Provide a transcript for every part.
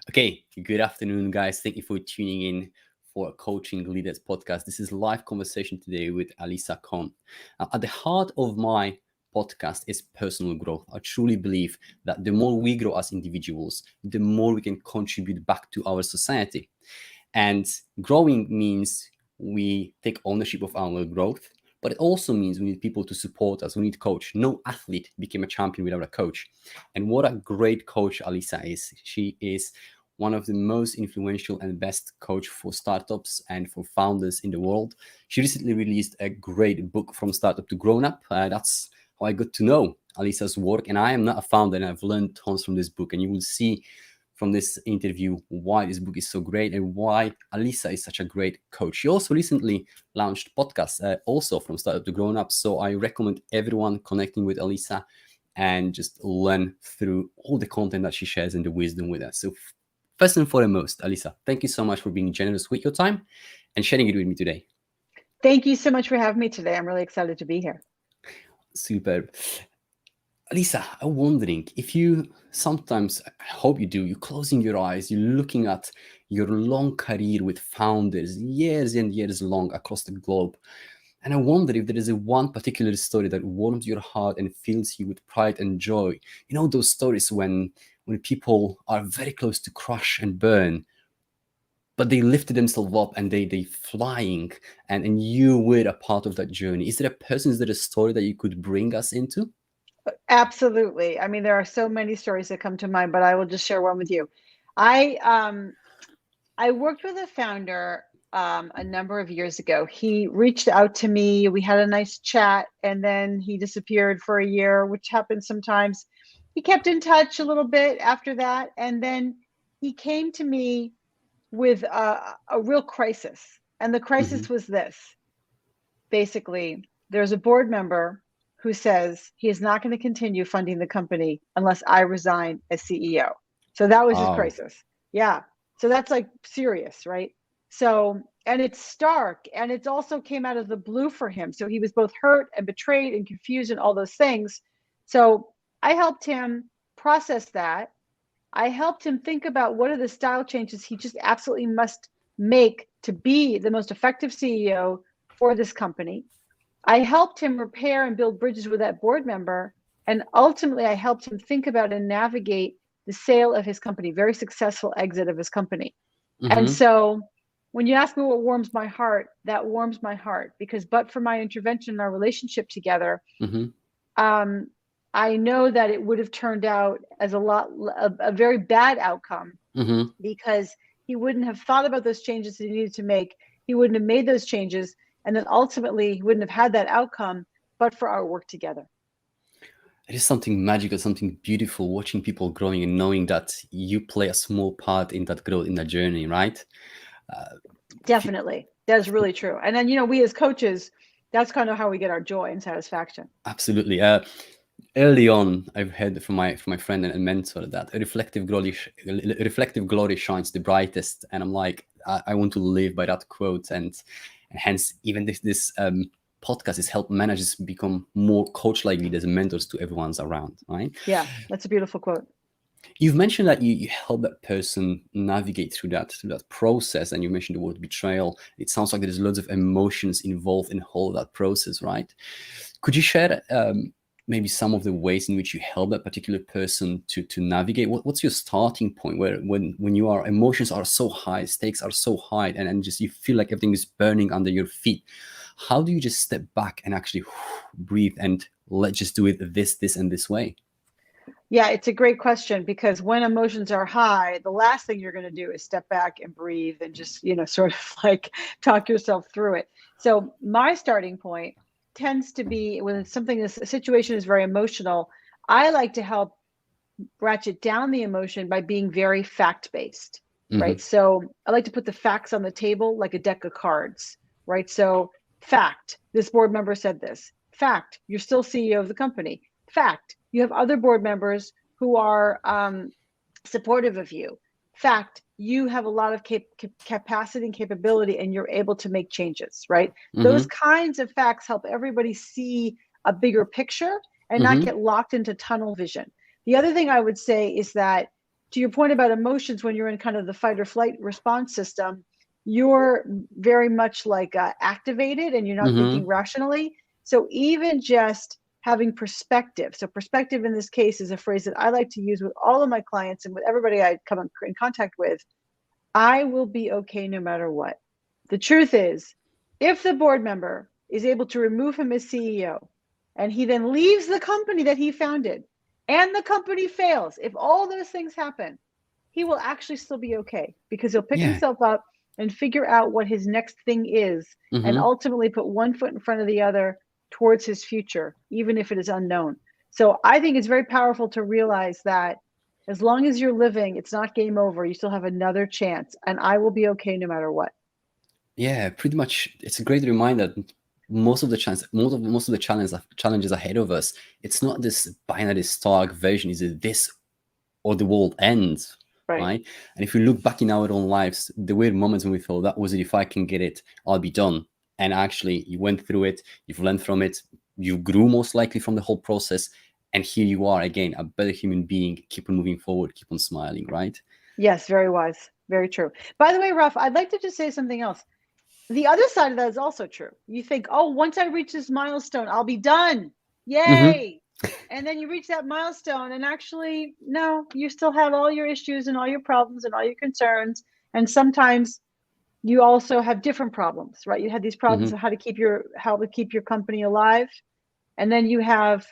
Okay, good afternoon, guys. Thank you for tuning in for a Coaching Leaders podcast. This is live conversation today with Alisa Cohn. At the heart of my podcast is personal growth. I truly believe that the more we grow as individuals, the more we can contribute back to our society. And growing means we take ownership of our growth, but it also means we need people to support us. We need coach. No athlete became a champion without a coach. And what a great coach Alisa is. She is one of the most influential and best coach for startups and for founders in the world. She recently released a great book, From Startup to Grown Up. That's how I got to know Alisa's work. And I am not a founder, and I've learned tons from this book. And you will see from this interview why this book is so great and why Alisa is such a great coach. She also recently launched podcasts, also From Startup to Grown Up. So I recommend everyone connecting with Alisa and just learn through all the content that she shares and the wisdom with us. So first and foremost, Alisa, thank you so much for being generous with your time and sharing it with me today. Thank you so much for having me today. I'm really excited to be here. Superb. Alisa, I'm wondering if you sometimes, I hope you do, you're closing your eyes, you're looking at your long career with founders, years and years long across the globe. And I wonder if there is one particular story that warms your heart and fills you with pride and joy. You know, those stories when people are very close to crash and burn, but they lifted themselves up and they flying, and you were a part of that journey. Is there a person, is there a story that you could bring us into? Absolutely. I mean, there are so many stories that come to mind, but I will just share one with you. I worked with a founder a number of years ago. He reached out to me. We had a nice chat, and then he disappeared for a year, which happens sometimes. He kept in touch a little bit after that, and then he came to me with a real crisis. And the crisis was this. Basically, there's a board member who says he is not going to continue funding the company unless I resign as CEO. So that was his crisis. Yeah. So that's like serious, right? So, and it's stark, and it also came out of the blue for him. So he was both hurt and betrayed and confused and all those things. So I helped him process that. I helped him think about what are the style changes he just absolutely must make to be the most effective CEO for this company. I helped him repair and build bridges with that board member. And ultimately, I helped him think about and navigate the sale of his company, very successful exit of his company. And so when you ask me what warms my heart, that warms my heart, because but for my intervention in our relationship together, I know that it would have turned out as a very bad outcome, because he wouldn't have thought about those changes that he needed to make. He wouldn't have made those changes. And then ultimately, he wouldn't have had that outcome, but for our work together. It is something magical, something beautiful, watching people growing and knowing that you play a small part in that growth, in that journey, right? Definitely. That's really true. And then, we as coaches, that's kind of how we get our joy and satisfaction. Absolutely. Early on, I've heard from my friend and mentor that reflective glory shines the brightest, and I'm like, I want to live by that quote, and hence even this podcast has helped managers become more coach-like leaders and mentors to everyone's around, right? Yeah, that's a beautiful quote. You've mentioned that you help that person navigate through that process, and you mentioned the word betrayal. It sounds like there's loads of emotions involved in all that process, right? Could you share maybe some of the ways in which you help that particular person to navigate? What's your starting point where when your emotions are so high, stakes are so high, and just you feel like everything is burning under your feet? How do you just step back and actually breathe and let's just do it this and this way? Yeah, it's a great question, because when emotions are high, the last thing you're going to do is step back and breathe and just, sort of like talk yourself through it. So my starting point tends to be when a situation is very emotional, I like to help ratchet down the emotion by being very fact-based, right? So I like to put the facts on the table like a deck of cards, right? So fact, this board member said this. Fact, you're still CEO of the company. Fact, you have other board members who are supportive of you. Fact, you have a lot of capacity and capability, and you're able to make changes, right? Those kinds of facts help everybody see a bigger picture and not get locked into tunnel vision. The other thing I would say is that to your point about emotions, when you're in kind of the fight or flight response system, you're very much like activated and you're not thinking rationally. So even just having perspective. So perspective in this case is a phrase that I like to use with all of my clients and with everybody I come in contact with. I will be okay no matter what. The truth is, if the board member is able to remove him as CEO and he then leaves the company that he founded and the company fails, if all those things happen, he will actually still be okay because he'll pick himself up and figure out what his next thing is and ultimately put one foot in front of the other towards his future, even if it is unknown. So I think it's very powerful to realize that as long as you're living, it's not game over. You still have another chance, and I will be okay no matter what. Yeah, pretty much. It's a great reminder. Most of the challenges ahead of us, it's not this binary stark version. Is it this or the world ends? Right. And if we look back in our own lives, there were moments when we thought that was it. If I can get it, I'll be done. And actually, you went through it. You've learned from it. You grew most likely from the whole process. And here you are again, a better human being. Keep on moving forward. Keep on smiling. Right. Yes, very wise. Very true. By the way, Ralph, I'd like to just say something else. The other side of that is also true. You think, oh, once I reach this milestone, I'll be done. Yay. And then you reach that milestone and actually, no, you still have all your issues and all your problems and all your concerns. And sometimes you also have different problems, right? You had these problems of how to keep your company alive. And then you have,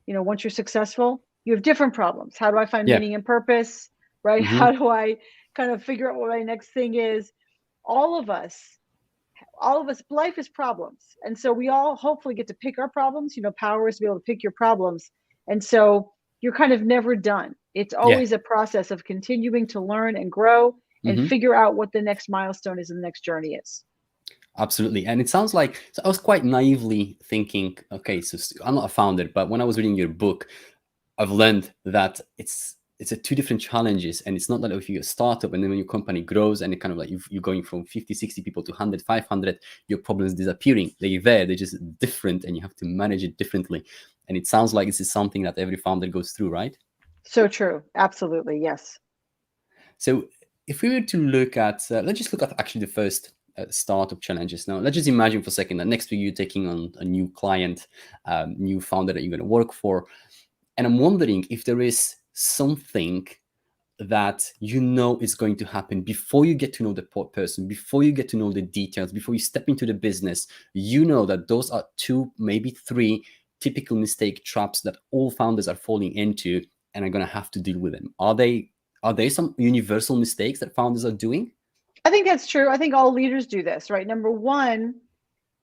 once you're successful, you have different problems. How do I find meaning and purpose, right? How do I kind of figure out what my next thing is? All of us, life is problems. And so we all hopefully get to pick our problems. Power is to be able to pick your problems. And so you're kind of never done. It's always a process of continuing to learn and grow and figure out what the next milestone is and the next journey is. Absolutely. And it sounds like, so I was quite naively thinking, okay, so I'm not a founder, but when I was reading your book, I've learned that it's a two different challenges. And it's not that if you're a startup and then when your company grows and it kind of like you're going from 50, 60 people to 100, 500, your problems disappearing. They're there, they're just different and you have to manage it differently. And it sounds like this is something that every founder goes through, right? So true. Absolutely. Yes. So if we were to look at, let's just look at actually the first startup challenges. Now, let's just imagine for a second that next week you're taking on a new client, new founder that you're going to work for. And I'm wondering if there is something that is going to happen before you get to know the person, before you get to know the details, before you step into the business, that those are 2, maybe 3 typical mistake traps that all founders are falling into and are going to have to deal with them. Are there some universal mistakes that founders are doing? I think that's true. I think all leaders do this, right? Number one,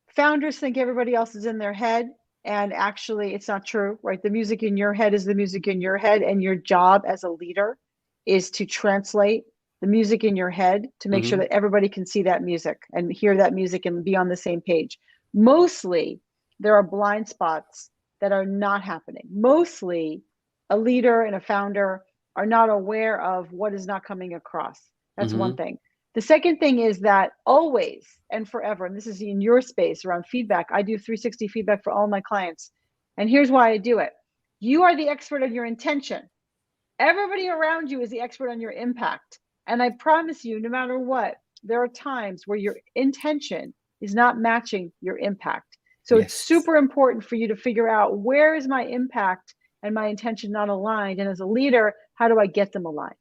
founders think everybody else is in their head. And actually, it's not true, right? The music in your head is the music in your head. And your job as a leader is to translate the music in your head to make sure that everybody can see that music and hear that music and be on the same page. Mostly, there are blind spots that are not happening. Mostly, a leader and a founder are not aware of what is not coming across. That's one thing. The second thing is that always and forever, and this is in your space around feedback, I do 360 feedback for all my clients. And here's why I do it. You are the expert on your intention. Everybody around you is the expert on your impact. And I promise you, no matter what, there are times where your intention is not matching your impact. So it's super important for you to figure out, where is my impact and my intention not aligned? And as a leader, how do I get them aligned?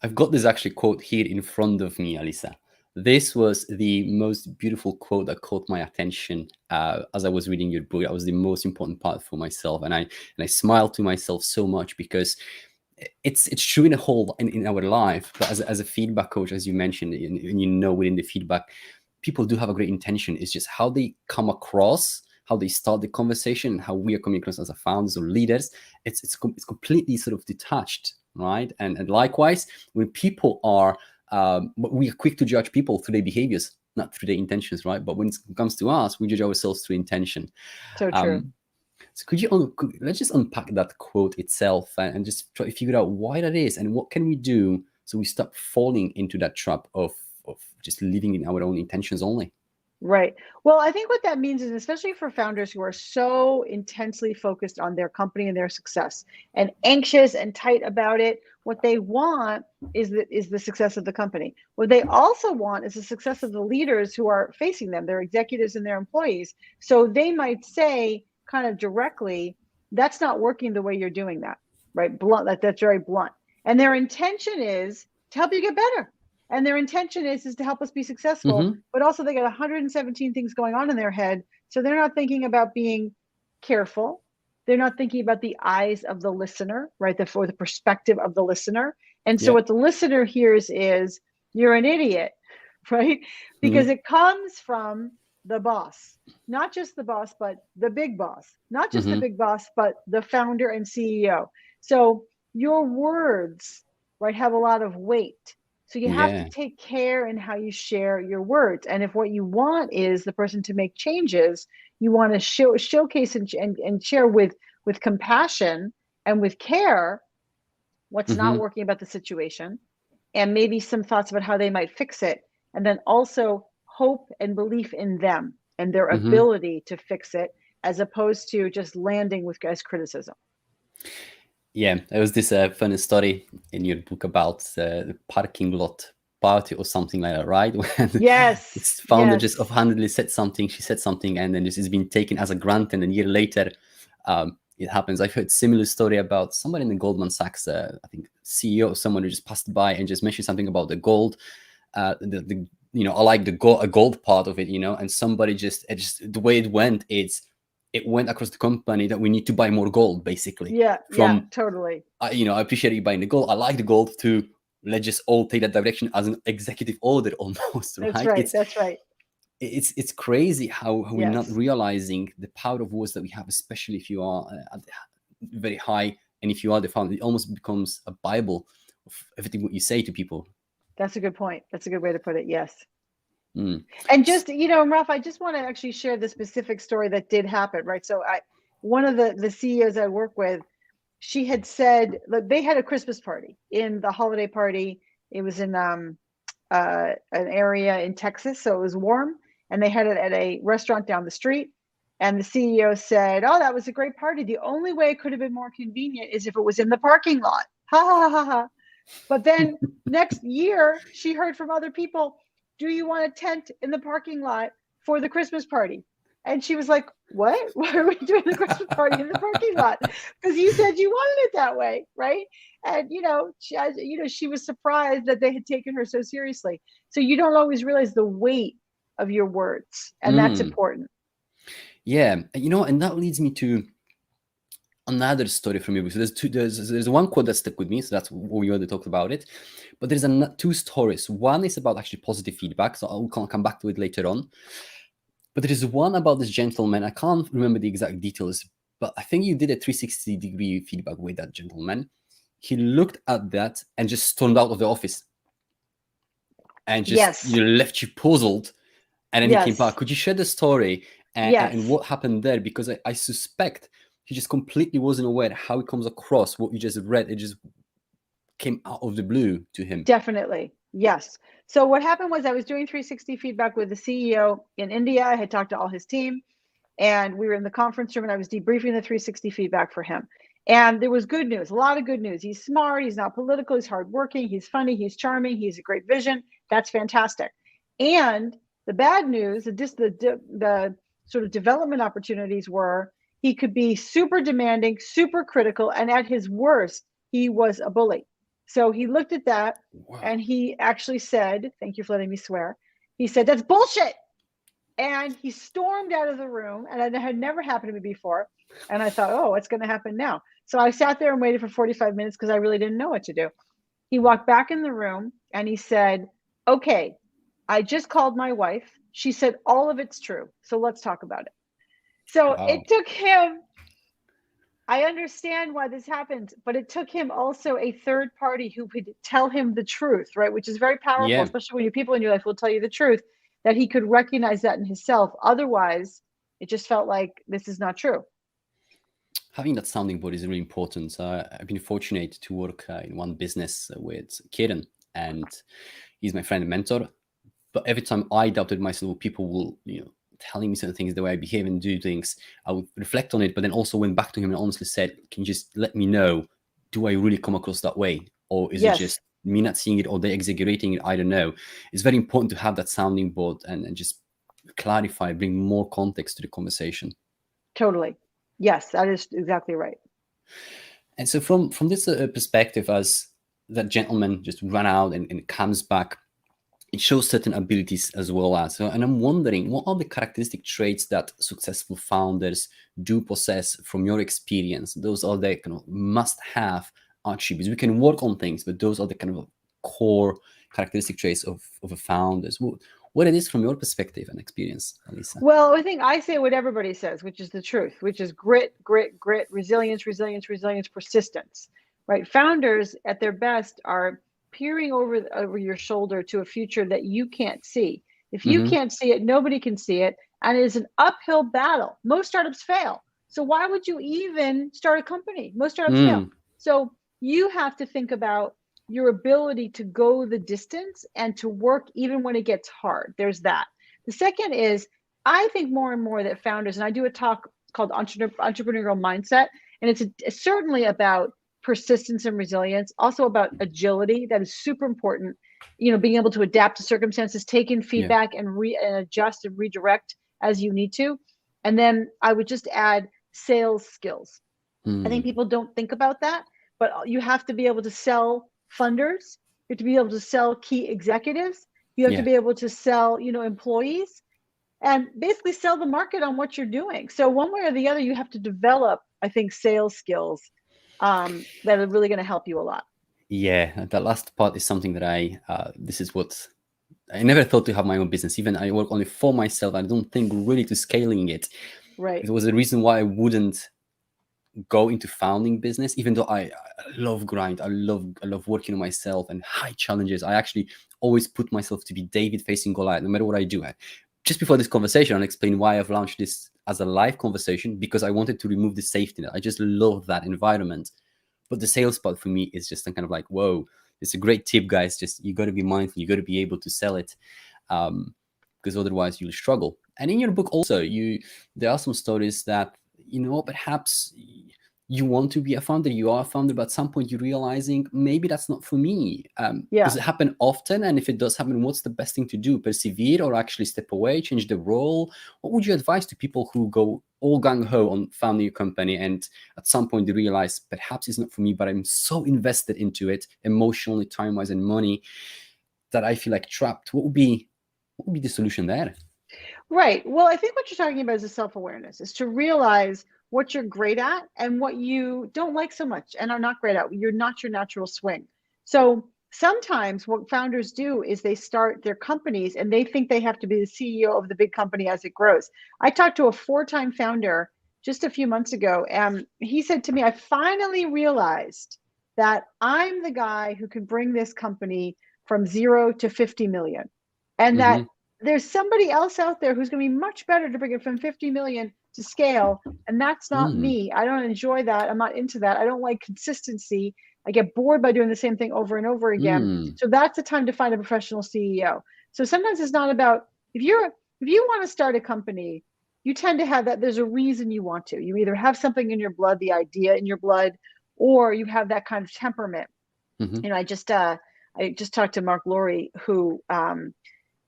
I've got this actually quote here in front of me, Alisa. This was the most beautiful quote that caught my attention as I was reading your book. That was the most important part for myself, and I smiled to myself so much because it's true in our life. But as a feedback coach, as you mentioned, and within the feedback, people do have a great intention. It's just how they come across, how they start the conversation, and how we are coming across as a founders or leaders. It's completely sort of detached. Right. And likewise, when people are, we are quick to judge people through their behaviors, not through their intentions. Right. But when it comes to us, we judge ourselves through intention. So true. So let's just unpack that quote itself and just try to figure out why that is and what can we do so we stop falling into that trap of just living in our own intentions only. Right. Well, I think what that means is, especially for founders who are so intensely focused on their company and their success and anxious and tight about it, what they want is the success of the company. What they also want is the success of the leaders who are facing them, their executives and their employees. So they might say kind of directly, that's not working the way you're doing that, right? Blunt, that's very blunt. And their intention is to help you get better. And their intention is to help us be successful, Mm-hmm. but also they got 117 things going on in their head. So they're not thinking about being careful. They're not thinking about the eyes of the listener, right? For the perspective of the listener. And so Yeah. what the listener hears is, you're an idiot, right? Because Mm-hmm. it comes from the boss, not just the boss, but the big boss, not just the Mm-hmm. big boss, but the founder and CEO. So your words, right, have a lot of weight. So you have to Yeah. take care in how you share your words. And if what you want is the person to make changes, you want to showcase and share with compassion and with care what's not Mm-hmm. working about the situation, and maybe some thoughts about how they might fix it. And then also hope and belief in them and their Mm-hmm. ability to fix it, as opposed to just landing with as criticism. Yeah, there was this funny story in your book about the parking lot party or something like that, right? When Yes, this founder just yes. offhandedly said something, she said something, and then this is being taken as a grant, and then a year later, it happens. I've heard similar story about somebody in the Goldman Sachs, I think CEO or someone who just passed by and just mentioned something about the gold, the I like the gold part of it, and somebody just the way it went, it went across the company that we need to buy more gold, basically. Yeah, From totally. I appreciate you buying the gold. I like the gold too. Let's just all take that direction as an executive order, almost, That's right? right. It's That's right. it's crazy how we're not Yes. realizing the power of words that we have, especially if you are very high, and if you are the founder, it almost becomes a bible of everything what you say to people. That's a good point. That's a good way to put it. Yes. Mm. And just, Ralph, I just want to actually share the specific story that did happen, right? So one of the CEOs I work with, she had said, look, they had a Christmas party, in the holiday party. It was in an area in Texas, so it was warm, and they had it at a restaurant down the street. And the CEO said, "Oh, that was a great party. The only way it could have been more convenient is if it was in the parking lot." Ha ha ha ha. But then next year, she heard from other people, "Do you want a tent in the parking lot for the Christmas party?" And she was like, "What? Why are we doing the Christmas party in the parking lot? Because you said you wanted it that way, right?" And she was surprised that they had taken her so seriously. So you don't always realize the weight of your words, and that's Mm. important. Yeah, and that leads me to another story from you, because there's one quote that stuck with me, so that's what we already talked about it, but there's two stories. One is about actually positive feedback, so I'll come back to it later on. But there is one about this gentleman. I can't remember the exact details, but I think you did a 360-degree feedback with that gentleman. He looked at that and just stormed out of the office and just Yes, left you puzzled. And then he came back. yes, Could you share the story and yes. what happened there? Because I suspect he just completely wasn't aware how it comes across. What you just read, it just came out of the blue to him. Definitely. Yes. So what happened was, I was doing 360 feedback with the CEO in India. I had talked to all his team, and we were in the conference room, and I was debriefing the 360 feedback for him. And there was good news, a lot of good news. He's smart, he's not political, he's hardworking, he's funny, he's charming, he's a great vision. That's fantastic. And the bad news, the sort of development opportunities were, he could be super demanding, super critical, and at his worst, he was a bully. So he looked at that, Wow. and he actually said, thank you for letting me swear, he said, "That's bullshit." And he stormed out of the room, and it had never happened to me before. And I thought, oh, what's going to happen now? So I sat there and waited for 45 minutes because I really didn't know what to do. He walked back in the room and he said, "Okay, I just called my wife. She said all of it's true. So let's talk about it." So Wow. it took him, I understand why this happened, but it took him also a third party who could tell him the truth, right? Which is very powerful, Yeah. especially when your people in your life will tell you the truth, that he could recognize that in himself. Otherwise, it just felt like this is not true. Having that sounding board is really important. I've been fortunate to work in one business with Kieran, and he's my friend and mentor. But every time I doubted myself, people will, telling me certain things, the way I behave and do things, I would reflect on it, but then also went back to him and honestly said, can you just let me know, do I really come across that way? Or is it Yes, just me not seeing it, or they exaggerating it? I don't know. It's very important to have that sounding board and just clarify, bring more context to the conversation. totally. Yes, that is exactly right. And so from this perspective, as that gentleman just ran out and comes back, it shows certain abilities as well as. So, and I'm wondering, what are the characteristic traits that successful founders do possess from your experience? Those are the kind of must-have attributes. We can work on things, but those are the kind of core characteristic traits of a founders. What it is from your perspective and experience, Alisa? Well, I think I say what everybody says, which is the truth, which is grit, grit, grit, resilience, resilience, resilience, persistence, right? Founders at their best are peering over your shoulder to a future that you can't see. If you can't see it, nobody can see it. And it is an uphill battle. Most startups fail. So why would you even start a company? Most startups fail. So you have to think about your ability to go the distance and to work even when it gets hard. There's that. The second is, I think more and more that founders, and I do a talk called Entrepreneurial Mindset, and it's certainly about persistence and resilience, also about agility. That is super important. Being able to adapt to circumstances, take in feedback, and adjust and redirect as you need to. And then I would just add sales skills. I think people don't think about that, but you have to be able to sell funders. You have to be able to sell key executives. You have to be able to sell, employees, and basically sell the market on what you're doing. So one way or the other, you have to develop, I think, sales skills that are really going to help you a lot. Yeah, that last part is something that this is what I never thought to have my own business. Even I work only for myself. I don't think really to scaling it. Right. It was the reason why I wouldn't go into founding business, even though I love grind. I love working on myself and high challenges. I actually always put myself to be David facing Goliath, no matter what I do. Just before this conversation, I'll explain why I've launched this as a live conversation, because I wanted to remove the safety net. I just love that environment. But the sales part for me is just kind of like, whoa, it's a great tip, guys. Just, you got to be mindful. You got to be able to sell it, because otherwise you'll struggle. And in your book also, there are some stories that, perhaps you want to be a founder, you are a founder, but at some point you're realizing maybe that's not for me. Does it happen often? And if it does happen, what's the best thing to do? Persevere, or actually step away, change the role? What would you advise to people who go all gung-ho on founding a company and at some point they realize perhaps it's not for me, but I'm so invested into it emotionally, time-wise, and money, that I feel like trapped? What would be the solution there? Right. Well, I think what you're talking about is a self-awareness, is to realize what you're great at and what you don't like so much and are not great at. You're not your natural swing. So sometimes what founders do is they start their companies and they think they have to be the CEO of the big company as it grows. I talked to a 4-time founder just a few months ago, and he said to me, I finally realized that I'm the guy who can bring this company from 0 to 50 million. And that there's somebody else out there who's going to be much better to bring it from 50 million to scale. And that's not me. I don't enjoy that. I'm not into that. I don't like consistency. I get bored by doing the same thing over and over again. So that's the time to find a professional CEO. So sometimes it's not about, if you want to start a company, you tend to have that. There's a reason you want to. You either have something in your blood, the idea in your blood, or you have that kind of temperament. I just talked to Mark Laurie, who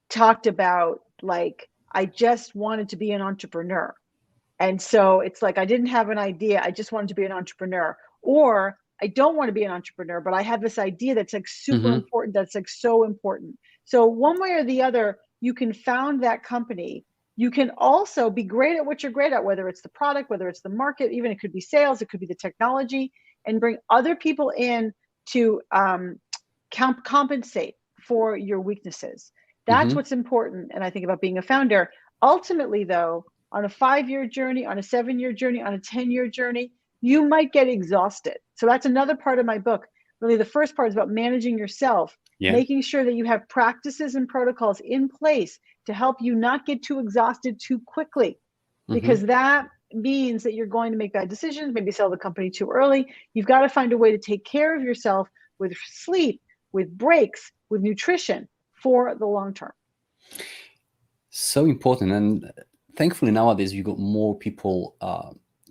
talked about, like, I just wanted to be an entrepreneur. And so it's like, I didn't have an idea. I just wanted to be an entrepreneur. Or I don't want to be an entrepreneur, but I have this idea that's like super important. That's like so important. So one way or the other, you can found that company. You can also be great at what you're great at, whether it's the product, whether it's the market, even it could be sales, it could be the technology, and bring other people in to compensate for your weaknesses. That's what's important. And I think about being a founder. Ultimately, though, on a 5-year journey, on a 7-year journey, on a 10-year journey, you might get exhausted. So that's another part of my book. Really, the first part is about managing yourself, making sure that you have practices and protocols in place to help you not get too exhausted too quickly, because that means that you're going to make bad decisions, maybe sell the company too early. You've got to find a way to take care of yourself with sleep, with breaks, with nutrition for the long term. So important. And thankfully nowadays you got more people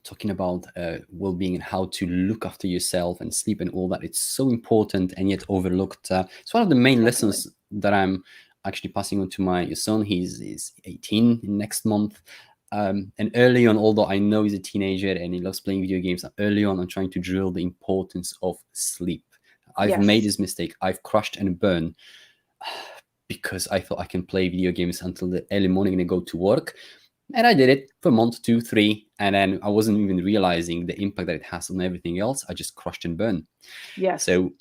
talking about well-being and how to look after yourself and sleep and all that. It's so important and yet overlooked. It's one of the main lessons that I'm actually passing on to my son. He's 18 next month. And early on, although I know he's a teenager and he loves playing video games, early on I'm trying to drill the importance of sleep. I've made this mistake. I've crashed and burned because I thought I can play video games until the early morning and then go to work. And I did it for a month, 2, 3, and then I wasn't even realizing the impact that it has on everything else. I just crushed and burned. Yes. So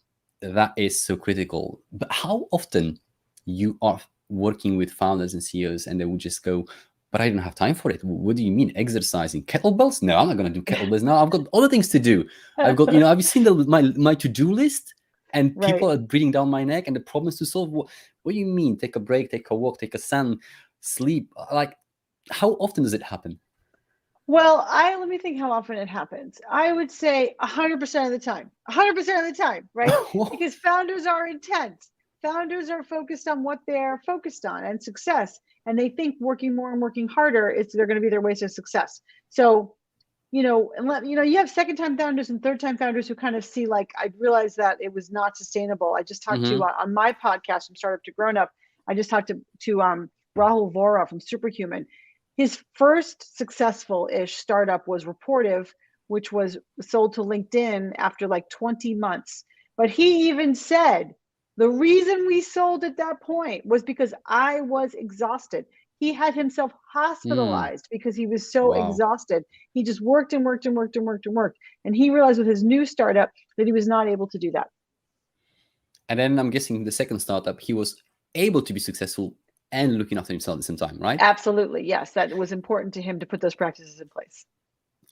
that is so critical. But how often you are working with founders and CEOs and they would just go, but I don't have time for it. What do you mean, exercising? Kettlebells? No, I'm not going to do kettlebells now. I've got other things to do. I've got, have you seen my to-do list? And people are breathing down my neck and the problems to solve. What do you mean? Take a break, take a walk, take a sun, sleep. Like, how often does it happen? Well, let me think how often it happens. I would say 100% of the time. 100% of the time, right? Because founders are intense. Founders are focused on what they're focused on and success. And they think working more and working harder they're going to be their ways to success. So, you have second-time founders and third-time founders who kind of see, like, I realized that it was not sustainable. I just talked to on my podcast from Startup to Grown Up. I just talked to Rahul Vora from Superhuman. His first successful-ish startup was Reportive, which was sold to LinkedIn after like 20 months. But he even said, the reason we sold at that point was because I was exhausted. He had himself hospitalized because he was so exhausted. He just worked and worked and worked and worked and worked. And he realized with his new startup that he was not able to do that. And then I'm guessing the second startup, he was able to be successful and looking after himself at the same time, right? Absolutely, yes. That was important to him to put those practices in place.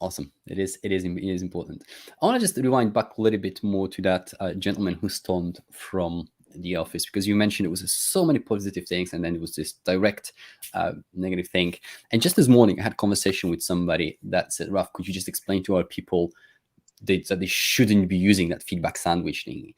Awesome. It is important. I want to just rewind back a little bit more to that gentleman who stormed from the office, because you mentioned it was so many positive things and then it was this direct negative thing. And just this morning, I had a conversation with somebody that said, Raf, could you just explain to our people that they shouldn't be using that feedback sandwich thing?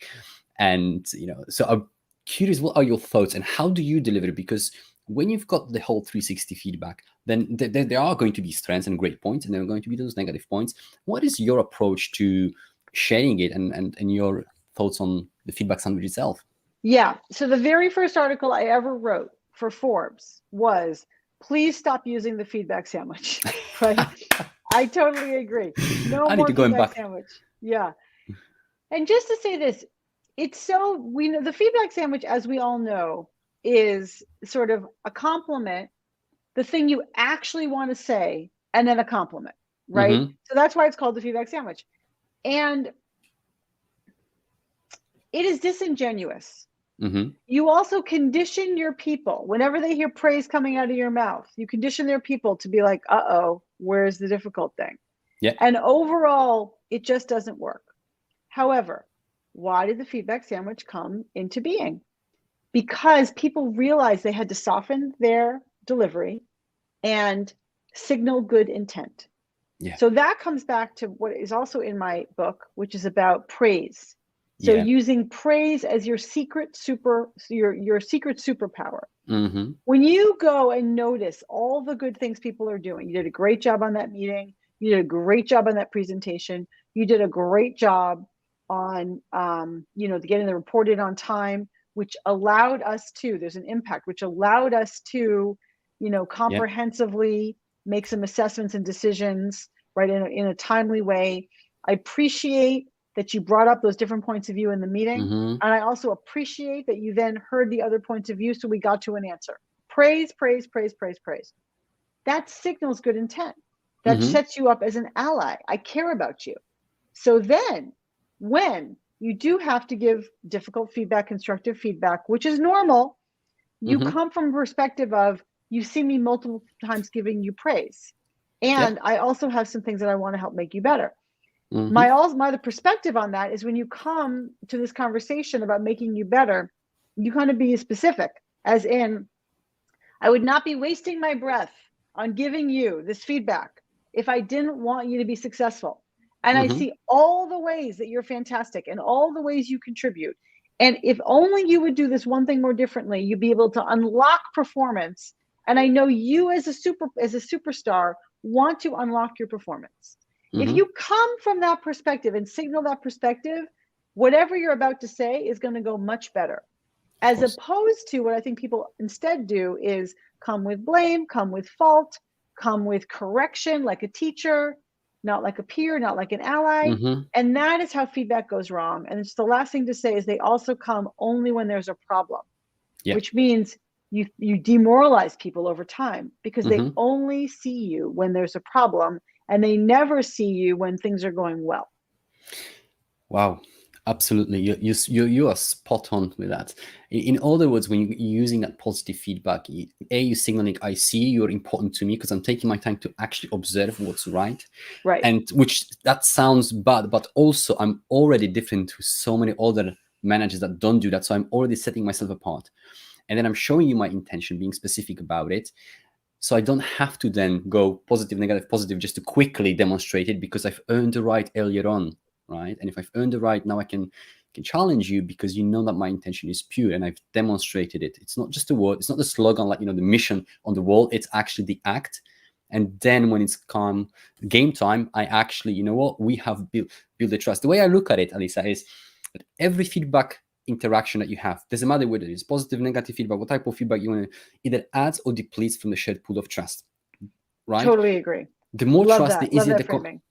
And, so I'm curious, what are your thoughts and how do you deliver it? Because when you've got the whole 360 feedback, then there are going to be strengths and great points, and there are going to be those negative points. What is your approach to sharing it and your thoughts on the feedback sandwich itself? Yeah. So the very first article I ever wrote for Forbes was, please stop using the feedback sandwich. Right? I totally agree. No more feedback sandwich. Yeah. And just to say this, we know the feedback sandwich, as we all know, is sort of a compliment, the thing you actually want to say, and then a compliment, right? So that's why it's called the feedback sandwich. And it is disingenuous. You also condition your people. Whenever they hear praise coming out of your mouth, you condition their people to be like, uh-oh, where's the difficult thing? Yeah. And overall, it just doesn't work. However, why did the feedback sandwich come into being? Because people realized they had to soften their delivery and signal good intent. Yeah. So that comes back to what is also in my book, which is about praise. So using praise as your secret superpower. When you go and notice all the good things people are doing, you did a great job on that meeting, you did a great job on that presentation, you did a great job on getting the report in on time, which allowed us to, there's an impact, which allowed us to, comprehensively make some assessments and decisions, right, in a timely way. I appreciate that you brought up those different points of view in the meeting. And I also appreciate that you then heard the other points of view, so we got to an answer. Praise, praise, praise, praise, praise. That signals good intent. That sets you up as an ally. I care about you. So then when you do have to give difficult feedback, constructive feedback, which is normal, you come from a perspective of, you see me multiple times giving you praise. And I also have some things that I want to help make you better. My other perspective on that is when you come to this conversation about making you better, you kind of be specific, as in, I would not be wasting my breath on giving you this feedback if I didn't want you to be successful. And I see all the ways that you're fantastic and all the ways you contribute. And if only you would do this one thing more differently, you'd be able to unlock performance. And I know you as a superstar want to unlock your performance. If you come from that perspective and signal that perspective, whatever you're about to say is going to go much better. As opposed to what I think people instead do is come with blame, come with fault, come with correction like a teacher, not like a peer, not like an ally. And that is how feedback goes wrong. And it's the last thing to say is they also come only when there's a problem, which means you demoralize people over time because they only see you when there's a problem and they never see you when things are going well. Wow. Absolutely. You are spot on with that. In other words, when you're using that positive feedback, you're signaling, I see you're important to me because I'm taking my time to actually observe what's right. Right. And which that sounds bad, but also I'm already different to so many other managers that don't do that. So I'm already setting myself apart. And then I'm showing you my intention, being specific about it. So I don't have to then go positive, negative, positive, just to quickly demonstrate it because I've earned the right earlier on. Right. And if I've earned the right, now I can challenge you because you know that my intention is pure and I've demonstrated it. It's not just a word. It's not the slogan like, the mission on the wall. It's actually the act. And then when it's game time, I actually, we have built the trust. The way I look at it, Alisa, is that every feedback interaction that you have, doesn't matter whether it's positive, negative feedback, what type of feedback you want to, either adds or depletes from the shared pool of trust. Right. Totally agree. The more Love trust, that. the easier Love that framing.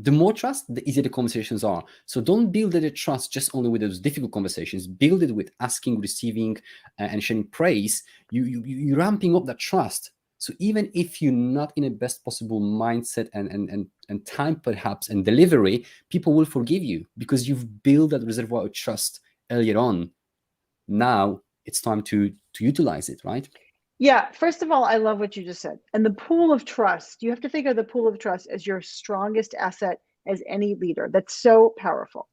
The more trust, the easier the conversations are. So don't build the trust just only with those difficult conversations. Build it with asking, receiving, and sharing praise. You're ramping up that trust. So even if you're not in a best possible mindset and time perhaps and delivery, people will forgive you because you've built that reservoir of trust earlier on. Now it's time to utilize it, right? Yeah, first of all, I love what you just said. And the pool of trust, you have to think of the pool of trust as your strongest asset as any leader. That's so powerful.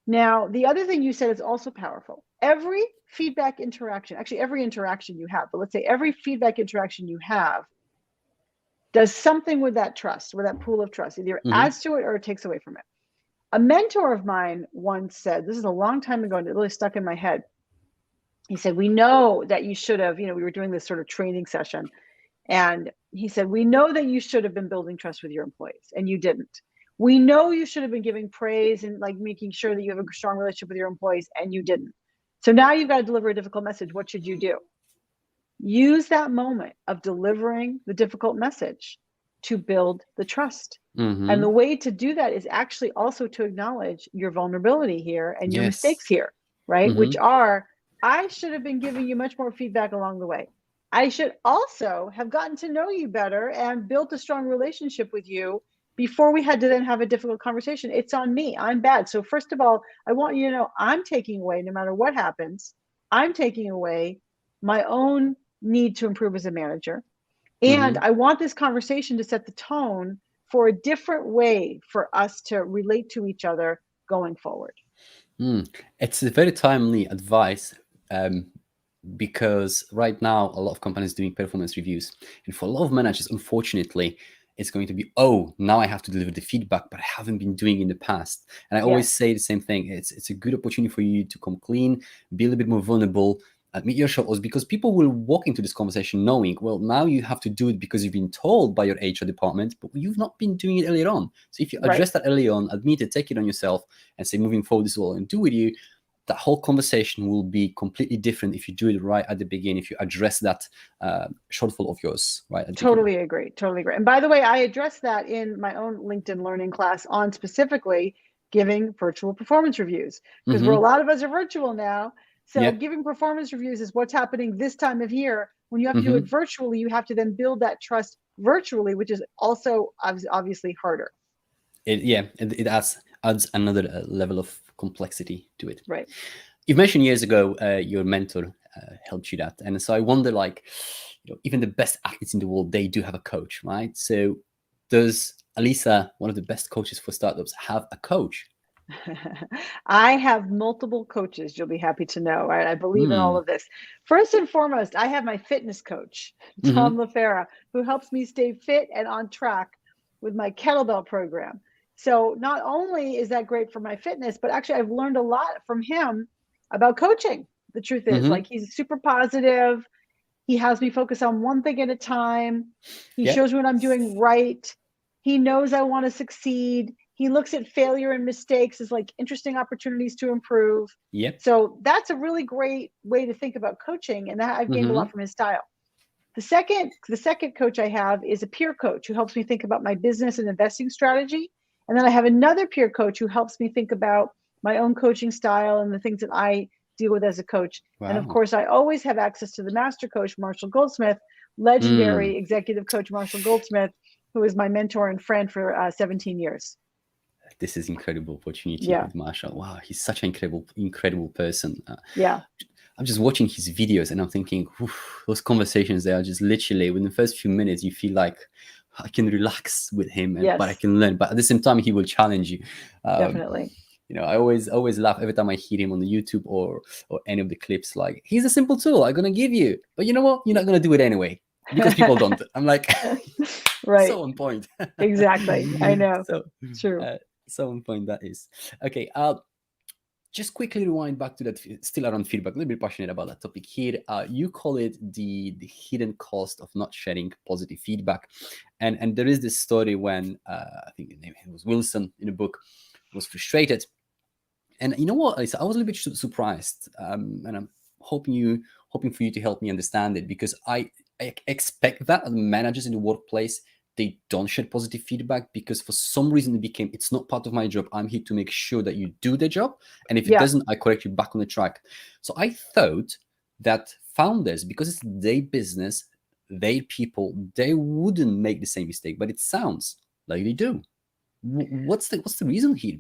Now, the other thing you said is also powerful. Every feedback interaction, actually every interaction you have, but let's say every feedback interaction you have does something with that trust, with that pool of trust. Either adds to it or it takes away from it. A mentor of mine once said, this is a long time ago and it really stuck in my head. He said, we know that you should have, we were doing this sort of training session. And he said, we know that you should have been building trust with your employees and you didn't. We know you should have been giving praise and like making sure that you have a strong relationship with your employees and you didn't. So now you've got to deliver a difficult message. What should you do? Use that moment of delivering the difficult message to build the trust. And the way to do that is actually also to acknowledge your vulnerability here and your mistakes here, right? Which are, I should have been giving you much more feedback along the way. I should also have gotten to know you better and built a strong relationship with you before we had to then have a difficult conversation. It's on me. I'm bad. So first of all, I want you to know I'm taking away, no matter what happens, I'm taking away my own need to improve as a manager. And I want this conversation to set the tone for a different way for us to relate to each other going forward. It's a very timely advice because right now a lot of companies are doing performance reviews. And for a lot of managers, unfortunately, it's going to be, now I have to deliver the feedback, but I haven't been doing it in the past. And I always say the same thing. It's a good opportunity for you to come clean, be a little bit more vulnerable, admit your shortfalls, because people will walk into this conversation knowing, well, now you have to do it because you've been told by your HR department, but you've not been doing it earlier on. So if you address that early on, admit it, take it on yourself and say, moving forward, this is what I'm going to do with you, that whole conversation will be completely different if you do it right at the beginning, if you address that shortfall of yours, right? Totally agree. And by the way, I addressed that in my own LinkedIn learning class on specifically giving virtual performance reviews, because a lot of us are virtual now. So giving performance reviews is what's happening this time of year. When you have to do it virtually, you have to then build that trust virtually, which is also obviously harder. It adds another level of complexity to it. Right. You've mentioned years ago your mentor helped you that. And so I wonder, even the best athletes in the world, they do have a coach, right? So does Alisa, one of the best coaches for startups, have a coach? I have multiple coaches, you'll be happy to know. Right? I believe in all of this. First and foremost, I have my fitness coach, Tom LaFera, who helps me stay fit and on track with my kettlebell program. So not only is that great for my fitness, but actually I've learned a lot from him about coaching. The truth is, Mm-hmm. like, he's super positive. He has me focus on one thing at a time. He Yep. shows me what I'm doing right. He knows I want to succeed. He looks at failure and mistakes as like interesting opportunities to improve. Yep. So that's a really great way to think about coaching. And that I've gained a Mm-hmm. lot from his style. The second coach I have is a peer coach who helps me think about my business and investing strategy. And then I have another peer coach who helps me think about my own coaching style and the things that I deal with as a coach. And of Wow. course, I always have access to the master coach, Marshall Goldsmith, legendary executive coach Marshall Goldsmith, who is my mentor and friend for 17 years. This is incredible opportunity Yeah. with Marshall. Wow, he's such an incredible person. Yeah. I'm just watching his videos and I'm thinking, those conversations, they are just literally within the first few minutes, you feel like I can relax with him, Yes. but I can learn. But at the same time, he will challenge you. Definitely. You know, I always laugh every time I hear him on the YouTube or any of the clips. Like, here's a simple tool I'm gonna give you, but you know what? You're not gonna do it anyway because people don't. I'm like, right. so on point. Exactly. I know. So True. So on point that is. Okay. Just quickly rewind back to that, still around feedback, a little bit passionate about that topic here. You call it the hidden cost of not sharing positive feedback. And there is this story when I think the name was Wilson in a book, was frustrated. And you know what, Alisa, I was a little bit surprised. And I'm hoping for you to help me understand it, because I expect that managers in the workplace, they don't share positive feedback because for some reason it's not part of my job. I'm here to make sure that you do the job. And if it doesn't, I correct you back on the track. So I thought that founders, because it's their business, their people, they wouldn't make the same mistake, but it sounds like they do. What's the reason here?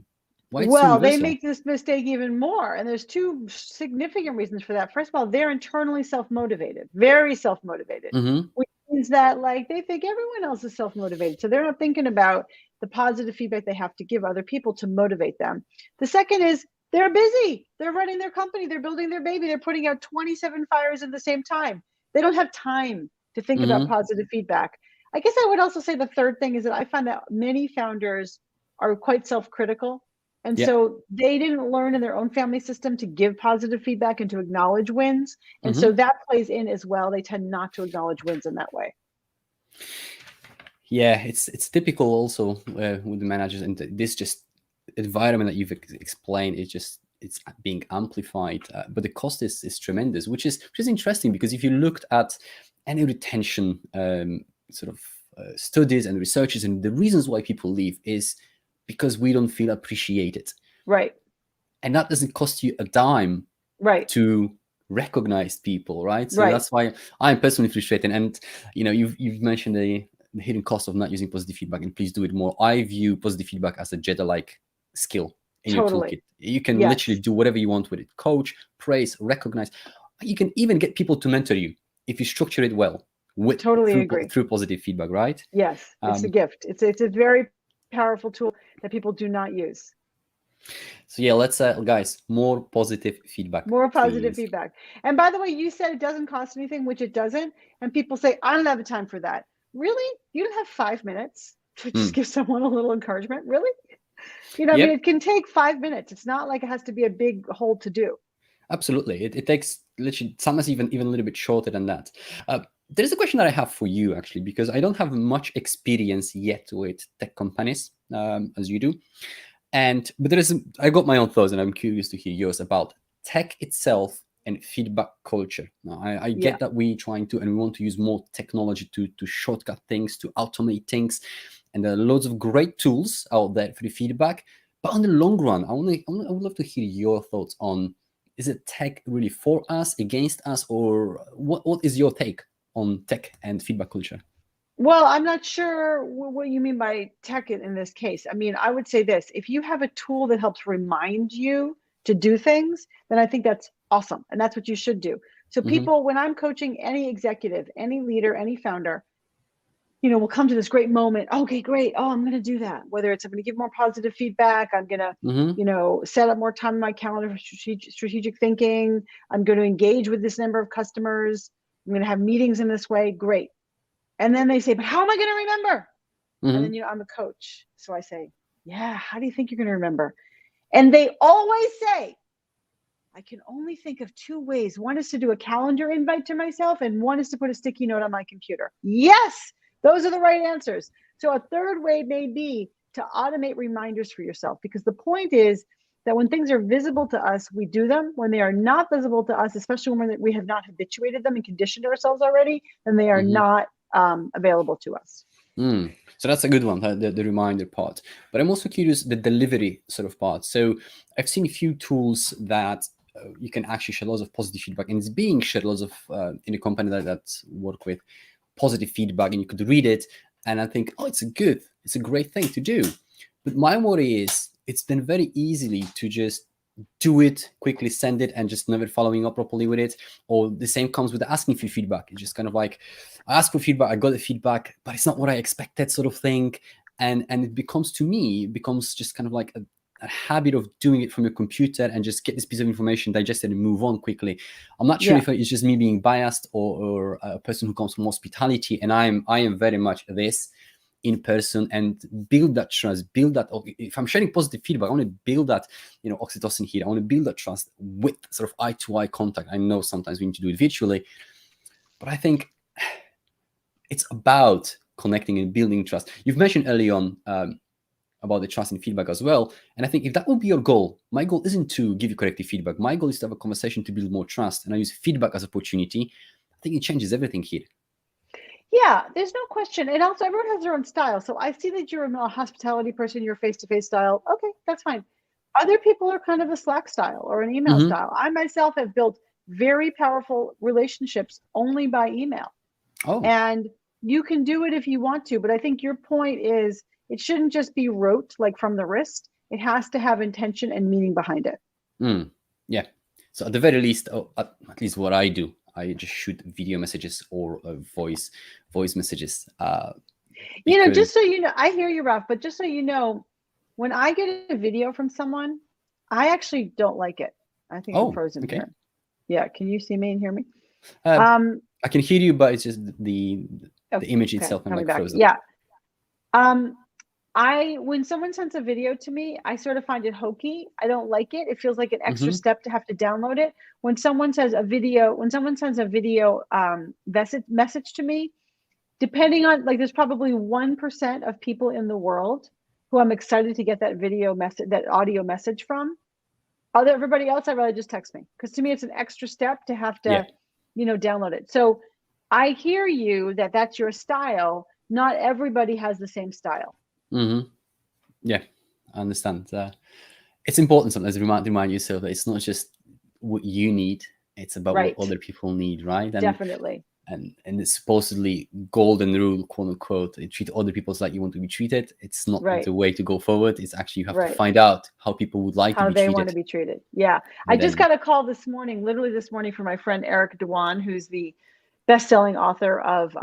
Why it's so Well, they universal? make this mistake even more. And there's two significant reasons for that. First of all, they're internally self-motivated, very self-motivated, which means that like they think everyone else is self-motivated. So they're not thinking about the positive feedback they have to give other people to motivate them. The second is they're busy. They're running their company. They're building their baby. They're putting out 27 fires at the same time. They don't have time to think about positive feedback. I guess I would also say the third thing is that I find that many founders are quite self-critical. And so they didn't learn in their own family system to give positive feedback and to acknowledge wins. And so that plays in as well. They tend not to acknowledge wins in that way. Yeah, it's typical also with the managers, and this just environment that you've explained is just, it's being amplified, but the cost is tremendous, which is interesting, because if you looked at any retention studies and researches, and the reasons why people leave is because we don't feel appreciated. Right. And that doesn't cost you a dime. Right. To recognize people, right? So that's why I'm personally frustrated. And you know, you've mentioned the hidden cost of not using positive feedback, and please do it more. I view positive feedback as a Jedi-like skill in your toolkit. You can literally do whatever you want with it. Coach, praise, recognize. You can even get people to mentor you if you structure it well with through positive feedback, right? Yes, it's a gift. It's a very powerful tool that people do not use. So yeah, let's guys, more positive feedback. More positive feedback. And by the way, you said it doesn't cost anything, which it doesn't. And people say, I don't have the time for that. Really? You don't have 5 minutes to just give someone a little encouragement? Really? You know, I mean, it can take 5 minutes. It's not like it has to be a big whole to do. Absolutely. It takes literally sometimes even a little bit shorter than that. There's a question that I have for you, actually, because I don't have much experience yet with tech companies as you do. But I got my own thoughts, and I'm curious to hear yours about tech itself and feedback culture. Now, I get that we're trying to, and we want to use more technology to shortcut things, to automate things. And there are loads of great tools out there for the feedback. But on the long run, I would love to hear your thoughts on, is it tech really for us, against us, or what is your take on tech and feedback culture? Well, I'm not sure what you mean by tech in this case. I mean, I would say this: if you have a tool that helps remind you to do things, then I think that's awesome. And that's what you should do. So people, when I'm coaching any executive, any leader, any founder, you know, will come to this great moment. Okay, great. Oh, I'm going to do that. Whether it's I'm going to give more positive feedback, I'm going to, you know, set up more time in my calendar for strategic thinking. I'm going to engage with this number of customers. I'm going to have meetings in this way. Great. And then they say, but how am I going to remember? And then, you know, I'm a coach. So I say, Yeah, how do you think you're going to remember? And they always say, I can only think of two ways. One is to do a calendar invite to myself, and one is to put a sticky note on my computer. Yes, those are the right answers. So a third way may be to automate reminders for yourself, because the point is that when things are visible to us, we do them. When they are not visible to us, especially when we have not habituated them and conditioned ourselves already, then they are not available to us. So that's a good one, the reminder part. But I'm also curious, the delivery sort of part. So I've seen a few tools that you can actually share lots of positive feedback, and it's being shared lots of in a company that work with positive feedback, and you could read it and I think, oh, it's a great thing to do. But my worry is it's been very easily to just do it, quickly send it, and just never following up properly with it. Or the same comes with asking for feedback. It's just kind of like, I asked for feedback, I got the feedback, but it's not what I expected, sort of thing. And it becomes just kind of like a habit of doing it from your computer and just get this piece of information digested and move on quickly. I'm not sure if it's just me being biased or a person who comes from hospitality, and I am very much this in person, and build that trust, build that. If I'm sharing positive feedback, I want to build that, oxytocin here. I want to build that trust with sort of eye-to-eye contact. I know sometimes we need to do it virtually, but I think it's about connecting and building trust. You've mentioned early on about the trust and feedback as well. And I think if that will be your goal, my goal isn't to give you corrective feedback. My goal is to have a conversation to build more trust. And I use feedback as an opportunity. I think it changes everything here. Yeah, there's no question. And also, everyone has their own style. So I see that you're a hospitality person, you're face-to-face style. Okay, that's fine. Other people are kind of a Slack style or an email style. I myself have built very powerful relationships only by email. Oh. And you can do it if you want to. But I think your point is it shouldn't just be rote, like from the wrist. It has to have intention and meaning behind it. Yeah. So at the very least, at least what I do, I just shoot video messages or voice messages. Just so you know, I hear you, Ralph, but just so you know, when I get a video from someone, I actually don't like it. I think I'm frozen here. Yeah, can you see me and hear me? I can hear you, but it's just the image itself. I'm like frozen. Yeah. When someone sends a video to me, I sort of find it hokey. I don't like it. It feels like an extra step to have to download it. When someone sends a video message to me, depending on, like, there's probably 1% of people in the world who I'm excited to get that audio message from. Everybody else, I'd rather just text me, because to me it's an extra step to have to, download it. So I hear you that's your style. Not everybody has the same style. Yeah, I understand. It's important sometimes to remind yourself that it's not just what you need; it's about what other people need, right? And, definitely. And it's supposedly golden rule, quote unquote. Treat other people like you want to be treated. It's not the way to go forward. It's actually you have to find out how people would like to be treated. How they want to be treated. Yeah, I just got a call literally this morning, from my friend Eric Dewan, who's the best-selling author of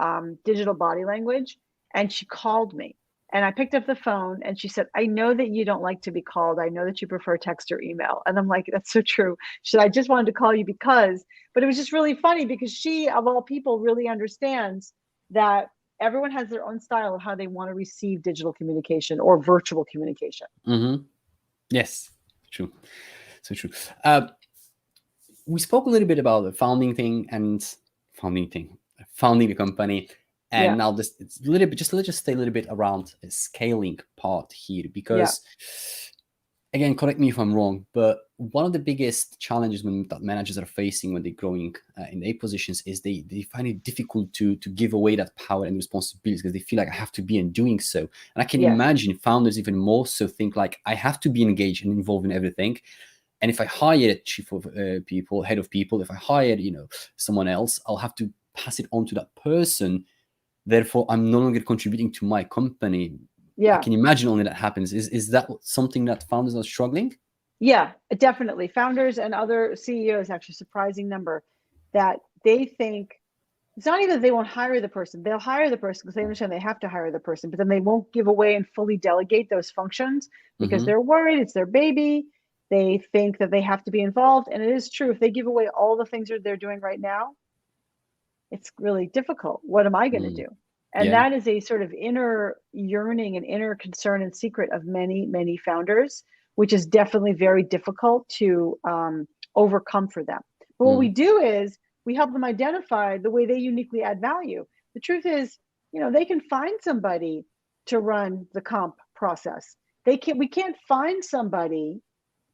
Digital Body Language, and she called me. And I picked up the phone and she said, I know that you don't like to be called. I know that you prefer text or email. And I'm like, that's so true. She said, I just wanted to call you but it was just really funny, because she, of all people, really understands that everyone has their own style of how they want to receive digital communication or virtual communication. Yes, true. So true. We spoke a little bit about the founding the company. And now it's a little bit, let's just stay a little bit around the scaling part here, because again, correct me if I'm wrong, but one of the biggest challenges that managers are facing when they're growing in their positions is they find it difficult to give away that power and responsibilities, because they feel like I have to be in doing so. And I can imagine founders even more so think like I have to be engaged and involved in everything. And if I hire a chief of people, head of people, if I hire, someone else, I'll have to pass it on to that person. Therefore, I'm no longer contributing to my company. I can imagine only that happens. Is that something that founders are struggling? Yeah, definitely. Founders and other CEOs, actually, surprising number, that they think it's not even that they won't hire the person. They'll hire the person because they understand they have to hire the person, but then they won't give away and fully delegate those functions because they're worried it's their baby. They think that they have to be involved. And it is true. If they give away all the things that they're doing right now, it's really difficult. What am I going to do? And that is a sort of inner yearning and inner concern and secret of many, many founders, which is definitely very difficult to overcome for them. But what we do is we help them identify the way they uniquely add value. The truth is, they can find somebody to run the comp process. We can't find somebody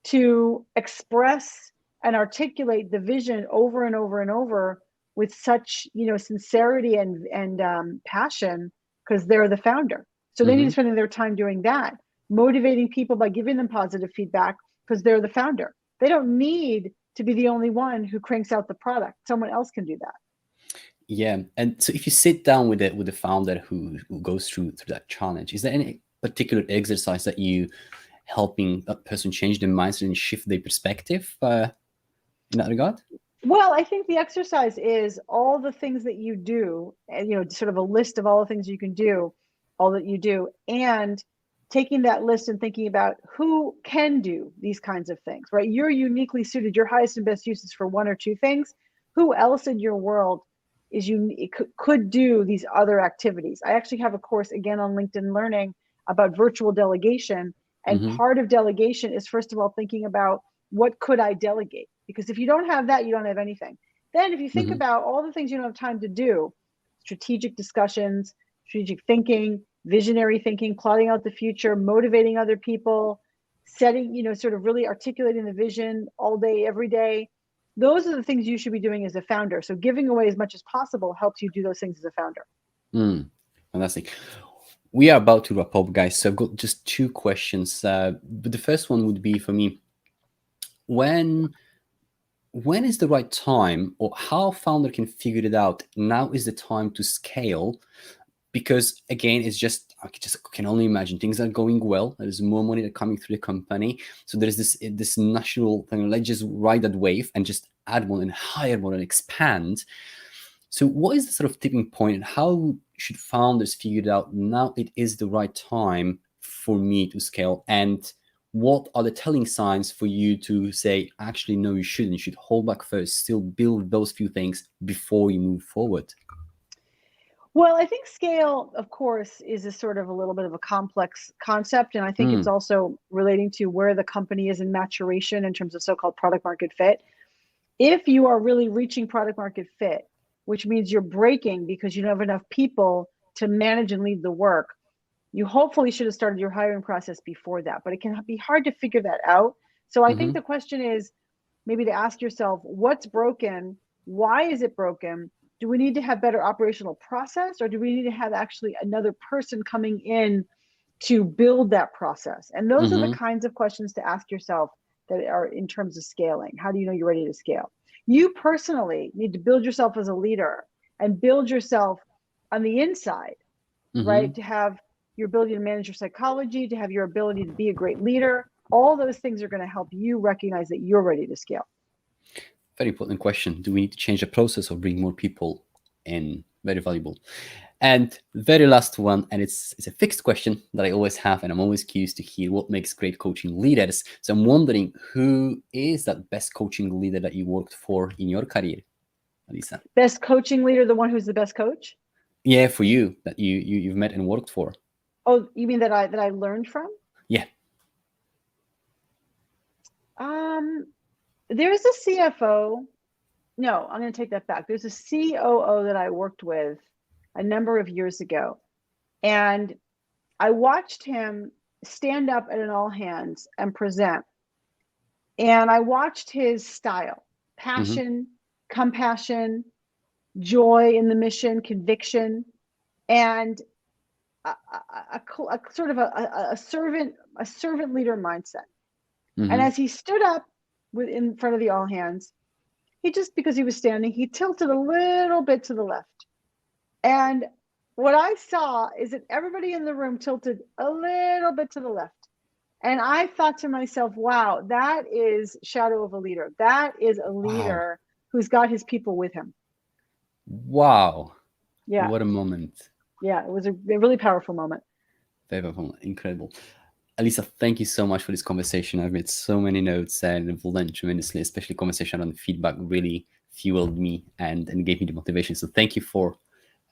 to express and articulate the vision over and over and over with such, sincerity and passion, because they're the founder. So they need to spend their time doing that, motivating people by giving them positive feedback, because they're the founder. They don't need to be the only one who cranks out the product. Someone else can do that. Yeah, and so if you sit down with the founder who goes through that challenge, is there any particular exercise that you helping that person change their mindset and shift their perspective in that regard? Well, I think the exercise is all the things that you do, and sort of a list of all the things you can do, all that you do, and taking that list and thinking about who can do these kinds of things, right? You're uniquely suited, your highest and best uses for one or two things. Who else in your world could do these other activities? I actually have a course again on LinkedIn Learning about virtual delegation. And part of delegation is, first of all, thinking about what could I delegate? Because if you don't have that, you don't have anything. Then if you think about all the things you don't have time to do, strategic discussions, strategic thinking, visionary thinking, plotting out the future, motivating other people, setting, sort of really articulating the vision all day, every day. Those are the things you should be doing as a founder. So giving away as much as possible helps you do those things as a founder. Fantastic. We are about to wrap up, guys. So I've got just two questions. But the first one would be for me, when is the right time, or how founder can figure it out? Now is the time to scale, because again, I can only imagine things are going well. There's more money that coming through the company. So there's this natural thing. Let's just ride that wave and just add more and hire more and expand. So what is the sort of tipping point, and how should founders figure it out? Now it is the right time for me to scale. And what are the telling signs for you to say, actually, no, you shouldn't. You should hold back first, still build those few things before you move forward? Well, I think scale, of course, is a sort of a little bit of a complex concept. And I think it's also relating to where the company is in maturation in terms of so-called product market fit. If you are really reaching product market fit, which means you're breaking because you don't have enough people to manage and lead the work, you hopefully should have started your hiring process before that. But it can be hard to figure that out. So I think the question is maybe to ask yourself, what's broken? Why is it broken? Do we need to have better operational process, or do we need to have actually another person coming in to build that process? And those are the kinds of questions to ask yourself that are in terms of scaling. How do you know you're ready to scale? You personally need to build yourself as a leader and build yourself on the inside, right? To have your ability to manage your psychology, to have your ability to be a great leader. All those things are going to help you recognize that you're ready to scale. Very important question. Do we need to change the process or bring more people in? Very valuable. And very last one, and it's a fixed question that I always have, and I'm always curious to hear what makes great coaching leaders. So I'm wondering, who is that best coaching leader that you worked for in your career, Alisa? Best coaching leader, the one who's the best coach? Yeah, for you, that you've met and worked for. Oh, you mean that I learned from? Yeah. There's a CFO. No, I'm going to take that back. There's a COO that I worked with a number of years ago, and I watched him stand up at an all hands and present. And I watched his style, passion, compassion, joy in the mission, conviction, and a sort of a servant leader mindset. And as he stood up in front of the all hands, he just, because he was standing, he tilted a little bit to the left. And what I saw is that everybody in the room tilted a little bit to the left. And I thought to myself, wow, that is shadow of a leader. That is a leader who's got his people with him. Wow. Yeah. What a moment. Yeah, it was a really powerful moment. Very powerful. Incredible. Alisa, thank you so much for this conversation. I've made so many notes and I've learned tremendously, especially conversation on feedback really fueled me and gave me the motivation. So thank you for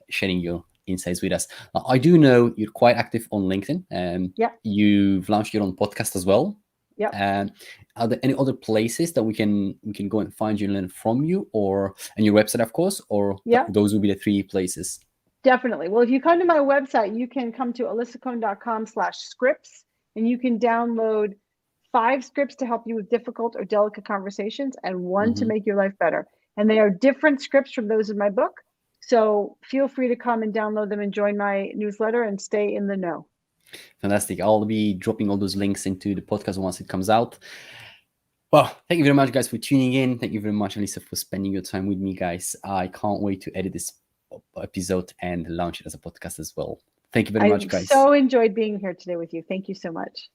sharing your insights with us. I do know you're quite active on LinkedIn. Yeah. You've launched your own podcast as well. Yeah. Are there any other places that we can go and find you and learn from you, and your website, of course, or those will be the 3 places? Definitely. Well, if you come to my website, you can come to alisacohn.com/scripts, and you can download 5 scripts to help you with difficult or delicate conversations and 1 to make your life better. And they are different scripts from those in my book. So feel free to come and download them and join my newsletter and stay in the know. Fantastic. I'll be dropping all those links into the podcast once it comes out. Well, thank you very much, guys, for tuning in. Thank you very much, Alisa, for spending your time with me, guys. I can't wait to edit this episode and launch it as a podcast as well. Thank you very much, guys. I so enjoyed being here today with you. Thank you so much.